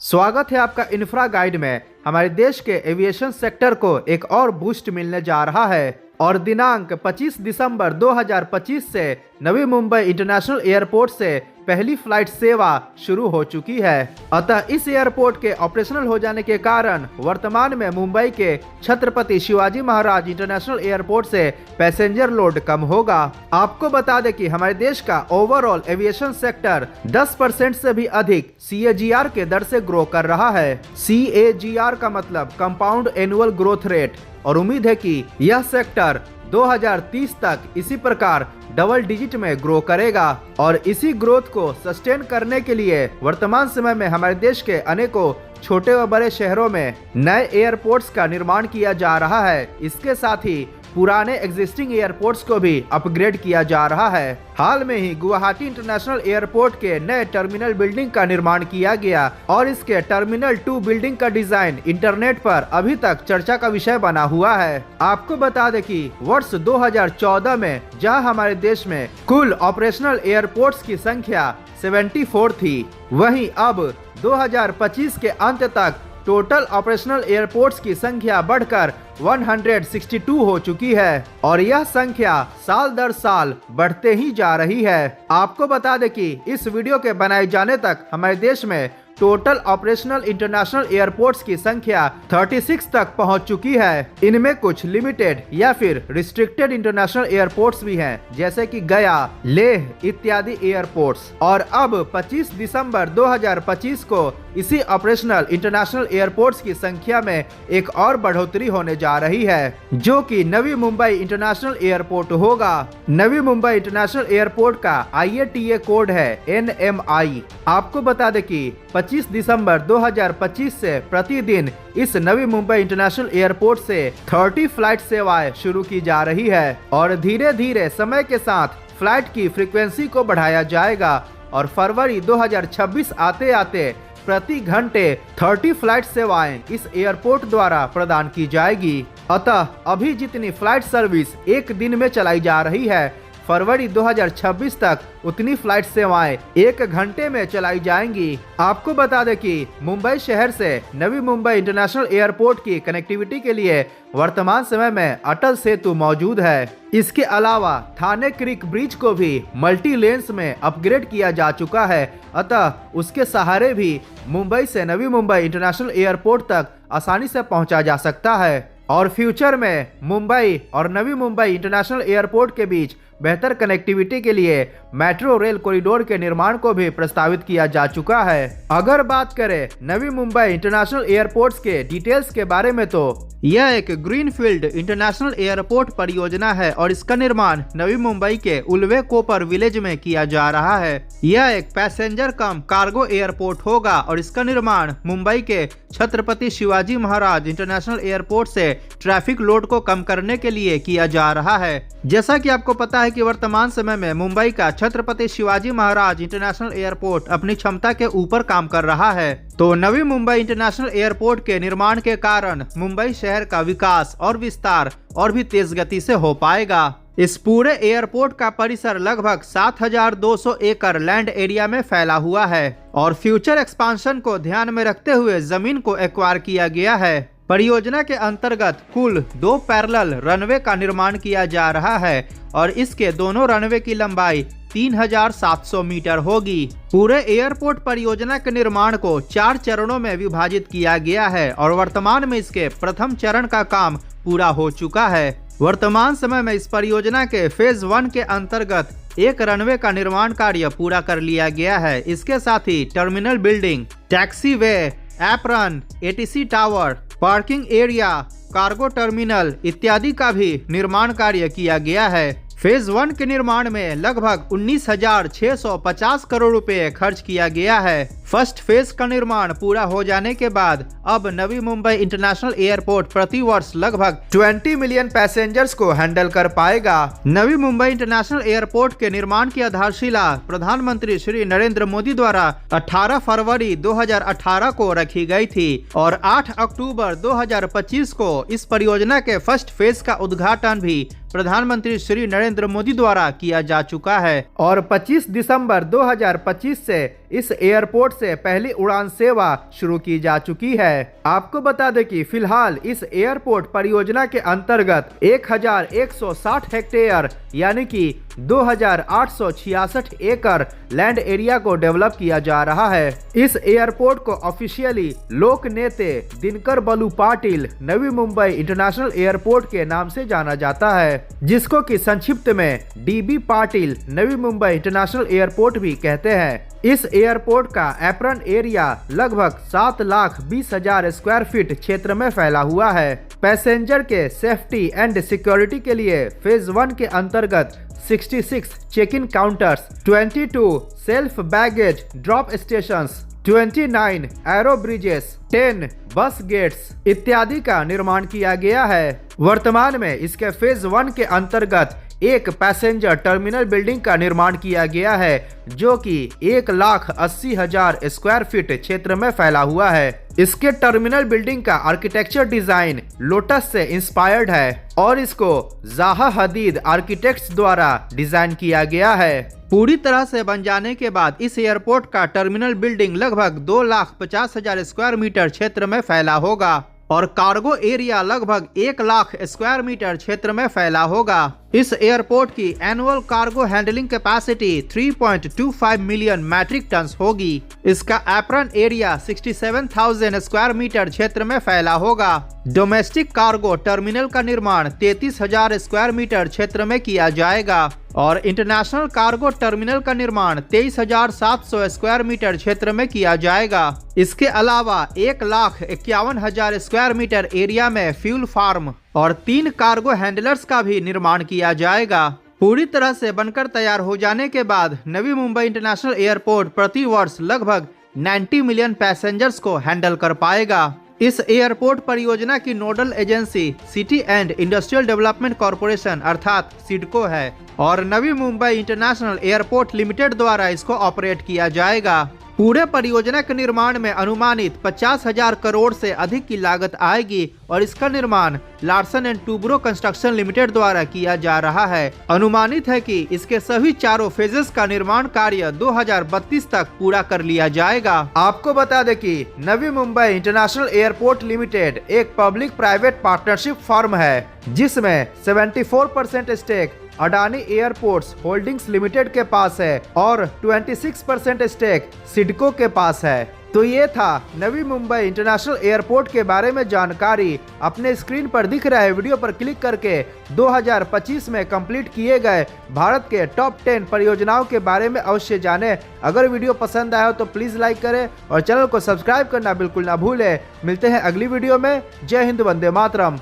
स्वागत है आपका इंफ्रा गाइड में। हमारे देश के एविएशन सेक्टर को एक और बूस्ट मिलने जा रहा है और दिनांक 25 दिसंबर 2025 से नवी मुंबई इंटरनेशनल एयरपोर्ट से पहली फ्लाइट सेवा शुरू हो चुकी है। अतः इस एयरपोर्ट के ऑपरेशनल हो जाने के कारण वर्तमान में मुंबई के छत्रपति शिवाजी महाराज इंटरनेशनल एयरपोर्ट से पैसेंजर लोड कम होगा। आपको बता दें कि हमारे देश का ओवरऑल एविएशन सेक्टर 10% से भी अधिक CAGR के दर से ग्रो कर रहा है। CAGR का मतलब कंपाउंड एनुअल ग्रोथ रेट, और उम्मीद है कि यह सेक्टर 2030 तक इसी प्रकार डबल डिजिट में ग्रो करेगा। और इसी ग्रोथ को सस्टेन करने के लिए वर्तमान समय में हमारे देश के अनेकों छोटे व बड़े शहरों में नए एयरपोर्ट्स का निर्माण किया जा रहा है। इसके साथ ही पुराने एग्जिस्टिंग एयरपोर्ट्स को भी अपग्रेड किया जा रहा है। हाल में ही गुवाहाटी इंटरनेशनल एयरपोर्ट के नए टर्मिनल बिल्डिंग का निर्माण किया गया और इसके टर्मिनल 2 बिल्डिंग का डिजाइन इंटरनेट पर अभी तक चर्चा का विषय बना हुआ है। आपको बता दें कि वर्ष 2014 में जहां हमारे देश में कुल ऑपरेशनल एयरपोर्ट्स की संख्या 74 थी, वहीं अब 2025 के अंत तक टोटल ऑपरेशनल एयरपोर्ट्स की संख्या बढ़कर 162 हो चुकी है और यह संख्या साल दर साल बढ़ते ही जा रही है। आपको बता दें कि इस वीडियो के बनाए जाने तक हमारे देश में टोटल ऑपरेशनल इंटरनेशनल एयरपोर्ट्स की संख्या 36 तक पहुंच चुकी है। इनमें कुछ लिमिटेड या फिर रिस्ट्रिक्टेड इंटरनेशनल एयरपोर्ट्स भी हैं, जैसे कि गया, लेह इत्यादि एयरपोर्ट्स। और अब 25 दिसंबर 2025 को इसी ऑपरेशनल इंटरनेशनल एयरपोर्ट्स की संख्या में एक और बढ़ोतरी होने जा रही है, जो कि नवी मुंबई इंटरनेशनल एयरपोर्ट होगा। नवी मुंबई इंटरनेशनल एयरपोर्ट का IATA कोड है NMI। आपको बता दें कि 25 दिसंबर 2025 से प्रतिदिन इस नवी मुंबई इंटरनेशनल एयरपोर्ट से 30 फ्लाइट सेवाएं शुरू की जा रही है और धीरे धीरे समय के साथ फ्लाइट की फ्रीक्वेंसी को बढ़ाया जाएगा और फरवरी 2026 आते आते प्रति घंटे 30 फ्लाइट सेवाएं इस एयरपोर्ट द्वारा प्रदान की जाएगी। अतः अभी जितनी फ्लाइट सर्विस एक दिन में चलाई जा रही है, फरवरी 2026 तक उतनी फ्लाइट सेवाएं 1 घंटे में चलाई जाएंगी। आपको बता दें कि मुंबई शहर से नवी मुंबई इंटरनेशनल एयरपोर्ट की कनेक्टिविटी के लिए वर्तमान समय में अटल सेतु मौजूद है। इसके अलावा थाने क्रीक ब्रिज को भी मल्टी लेन्स में अपग्रेड किया जा चुका है। अतः उसके सहारे भी मुंबई से नवी मुंबई इंटरनेशनल एयरपोर्ट तक आसानी से पहुंचा जा सकता है। और फ्यूचर में मुंबई और नवी मुंबई इंटरनेशनल एयरपोर्ट के बीच बेहतर कनेक्टिविटी के लिए मेट्रो रेल कॉरिडोर के निर्माण को भी प्रस्तावित किया जा चुका है। अगर बात करें नवी मुंबई इंटरनेशनल एयरपोर्ट्स के डिटेल्स के बारे में, तो यह एक ग्रीनफील्ड इंटरनेशनल एयरपोर्ट परियोजना है और इसका निर्माण नवी मुंबई के उल्वे कोपर विलेज में किया जा रहा है। यह एक पैसेंजर कम कार्गो एयरपोर्ट होगा और इसका निर्माण मुंबई के छत्रपति शिवाजी महाराज इंटरनेशनल एयरपोर्ट से ट्रैफिक लोड को कम करने के लिए किया जा रहा है। जैसा कि आपको पता है कि वर्तमान समय में मुंबई का छत्रपति शिवाजी महाराज इंटरनेशनल एयरपोर्ट अपनी क्षमता के ऊपर काम कर रहा है, तो नवी मुंबई इंटरनेशनल एयरपोर्ट के निर्माण के कारण मुंबई शहर का विकास और विस्तार और भी तेज गति से हो पाएगा। इस पूरे एयरपोर्ट का परिसर लगभग 7200 एकड़ लैंड एरिया में फैला हुआ है और फ्यूचर एक्सपांशन को ध्यान में रखते हुए जमीन को एक्वायर किया गया है। परियोजना के अंतर्गत कुल 2 पैरेलल रनवे का निर्माण किया जा रहा है और इसके दोनों रनवे की लंबाई 3700 मीटर होगी। पूरे एयरपोर्ट परियोजना के निर्माण को 4 चरणों में विभाजित किया गया है और वर्तमान में इसके प्रथम चरण का काम पूरा हो चुका है। वर्तमान समय में इस परियोजना के फेज 1 के अंतर्गत एक रनवे का निर्माण कार्य पूरा कर लिया गया है। इसके साथ ही terminal building, taxiway, apron, ATC tower, parking area, cargo terminal इत्यादि का भी निर्माण कार्य किया गया है। फेज 1 के निर्माण में लगभग 19,650 करोड़ रुपए खर्च किया गया है। फर्स्ट फेज का निर्माण पूरा हो जाने के बाद अब नवी मुंबई इंटरनेशनल एयरपोर्ट प्रति वर्ष लगभग 20 मिलियन पैसेंजर्स को हैंडल कर पाएगा। नवी मुंबई इंटरनेशनल एयरपोर्ट के निर्माण की आधारशिला प्रधानमंत्री श्री नरेंद्र मोदी द्वारा 18 फरवरी 2018 को रखी गई थी और 8 अक्टूबर 2025 को इस परियोजना के फर्स्ट फेज का उद्घाटन भी प्रधानमंत्री श्री नरेंद्र मोदी द्वारा किया जा चुका है और 25 दिसंबर 2025 से इस एयरपोर्ट से पहली उड़ान सेवा शुरू की जा चुकी है। आपको बता दें कि फिलहाल इस एयरपोर्ट परियोजना के अंतर्गत 1160 हेक्टेयर यानी कि 2866 एकड़ लैंड एरिया को डेवलप किया जा रहा है। इस एयरपोर्ट को ऑफिशियली लोक नेते दिनकर बलू पाटिल नवी मुंबई इंटरनेशनल एयरपोर्ट के नाम से जाना जाता है, जिसको कि संक्षिप्त में डीबी पाटिल नवी मुंबई इंटरनेशनल एयरपोर्ट भी कहते हैं। इस एयरपोर्ट का एप्रन एरिया लगभग 7,20,000 स्क्वायर फीट क्षेत्र में फैला हुआ है। पैसेंजर के सेफ्टी एंड सिक्योरिटी के लिए फेज 1 के अंतर्गत 66 check in counters, 22 self baggage drop stations, 29 aero bridges, 10 bus gets इत्यादि का निर्माण किया गया है। वर्तमान में इसके फेज 1 के अंतर्गत एक पैसेंजर टर्मिनल बिल्डिंग का निर्माण किया गया है, जो कि 1,80,000 स्क्वायर फीट क्षेत्र में फैला हुआ है। इसके टर्मिनल बिल्डिंग का आर्किटेक्चर डिजाइन लोटस से इंस्पायर्ड है और इसको ज़ाहा हदीद आर्किटेक्ट्स द्वारा डिजाइन किया गया है। पूरी तरह से बन जाने के बाद इस एयरपोर्ट का टर्मिनल बिल्डिंग लगभग 2,50,000 स्क्वायर मीटर क्षेत्र में फैला होगा और कार्गो एरिया लगभग 1,00,000 स्क्वायर मीटर क्षेत्र में फैला होगा। इस एयरपोर्ट की annual cargo handling capacity 3.25 million metric tonne होगी। इसका एप्रन एरिया 67,000 स्क्वायर मीटर क्षेत्र में फैला होगा। डोमेस्टिक कार्गो टर्मिनल का निर्माण 33,000 स्क्वायर मीटर क्षेत्र में किया जाएगा और इंटरनेशनल कार्गो टर्मिनल का निर्माण 23,700 स्क्वायर मीटर क्षेत्र में किया जाएगा। इसके अलावा 1,51,000 स्क्वायर मीटर एरिया में फ्यूल फार्म और 3 कार्गो हैंडलर्स का भी निर्माण किया जाएगा। पूरी तरह से बनकर तैयार हो जाने के बाद नवी मुंबई इंटरनेशनल एयरपोर्ट प्रति वर्ष लगभग 90 मिलियन पैसेंजर्स को हैंडल कर पाएगा। इस एयरपोर्ट परियोजना की nodal agency city and industrial development corporation अर्थात सिडको है और नवी मुंबई इंटरनेशनल एयरपोर्ट लिमिटेड द्वारा इसको ऑपरेट किया जाएगा। पूरे परियोजना के निर्माण में अनुमानित 50,000 करोड़ से अधिक की लागत आएगी और इसका निर्माण Larsen and Toubro construction limited द्वारा किया जा रहा है। अनुमानित है कि इसके सभी चारों फेजेस का निर्माण कार्य 2032 तक पूरा कर लिया जाएगा। आपको बता दें कि Navi Mumbai international airport limited एक पब्लिक प्राइवेट पार्टनरशिप फर्म है, जिसमें 74% stake Adani airports holdings limited के पास है और 26% स्टेक सिडको के पास है। तो ये था नवी मुंबई इंटरनेशनल एयरपोर्ट के बारे में जानकारी। अपने स्क्रीन पर दिख रहे वीडियो पर क्लिक करके 2025 में कंप्लीट किए गए भारत के टॉप 10 परियोजनाओं के बारे में अवश्य जानें। अगर वीडियो पसंद आया हो तो प्लीज़ लाइक करें और चैनल को सब्सक्राइब करना बिल्कुल ना भूलें। मिलते हैं अगली वीडियो में। जय हिंद, वंदे मातरम।